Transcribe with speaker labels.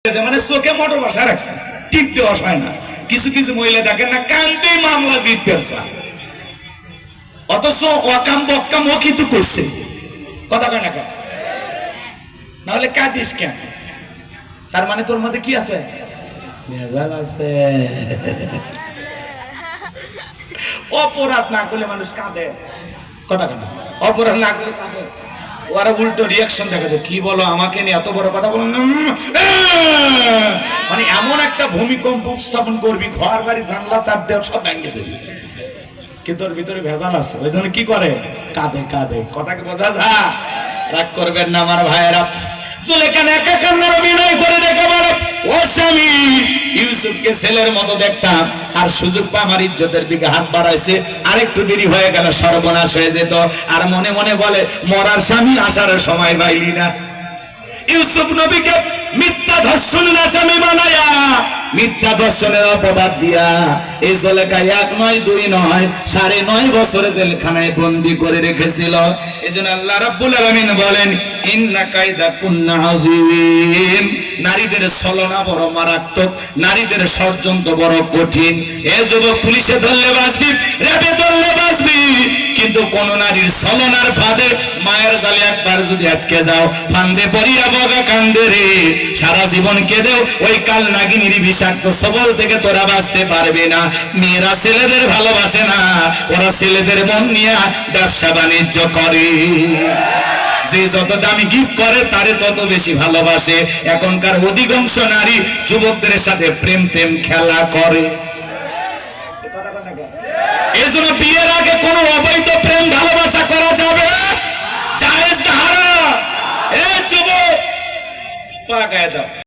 Speaker 1: মানে চোখে মোটর বসা রাখছে, টিপতে হয় না। কিছু কিছু মহিলা দেখেন না, কান্দে মামলা জিততে, অথচ অকাম বকাম ও কিন্তু করছে। কথা কয় না কেন? নাহলে কাঁদিস কেন? তার মানে তোর মধ্যে কি আছে? ভেজাল আছে। অপরাধ না করলে মানুষ কাঁদে। কথা কেন? অপরাধ না করলে কাঁদে। ওরা উল্টো রিয়াকশন দেখাচ্ছে, কি বলো আমাকে নিয়ে এত বড় কথা বলো। মানে এমন একটা ভূমিকম্প উপস্থাপন করবি, ঘর বাড়ি জানলা চাপ দেওয়া সব ভেঙে দেবে, কিন্তু ওর ভিতরে ভেজাল আছে। ওই জন্য কি করে? কাঁদে কাঁদে। কথাকে বোঝা যায়? রাগ করবেন না আমার ভাইয়েরা। সুলেখান একা কান্নার অভিনয় করে দেখে বলে, ও স্বামী, ইউসুফকে ছেলের মতো দেখতাম, আর সুযোগ পা আমার ইজ্জতের দিকে হাত বাড়াইছে, আরেকটু দেরি হয়ে গেল সর্বনাশ হয়ে যেত। আর মনে মনে বলে, মরার স্বামী আসার সময় পাইলি না। ইউসুফ নবীকে মিথ্যা ধর্ষণের আসামি বানায়া, মিথ্যা ধর্ষণের অপবাদ দিয়া এই জুলেখা 1 নয় 2 নয় 9.5 বছরে জেলখানায় বন্দী করে রেখেছিল। এজন্য আল্লাহ রাব্বুল আলামিন বলেন, ইন্না কায়দা কুন্না আযীম। নারীদের ছলনা বড় মারাত্মক, নারীদের ষড়যন্ত্র বড় কঠিন। এ যুবক, পুলিশে ধরলে বাঁচবি, র্যাবে ধরলে বাঁচবি, কিন্তু কোন নারীর ছলনার ফাঁদে মায়ের জালে একবার যদি আটকে যাও, ফান্দে পড়িয়া বগা কান্দে রে, সারা জীবন কেঁদেও ওই কাল নাগিনীর বিষাক্ত সবল থেকে তোরা বাঁচতে পারবে না। মেয়েরা ছেলেদের ভালোবাসে না, ওরা ছেলেদের মন নিয়ে ব্যবসা বাণিজ্য করে। যে যত দামি গিফট করে তারে তত বেশি ভালোবাসে। এখনকার অধিকাংশ নারী যুবকদের সাথে প্রেম খেলা করে। এজন্য বিয়ের আগে কোনো অবৈধ প্রেম ভালোবাসা করা যাবে জায়েজ না হারাম? এ যুবক, পা গায়ে দাও।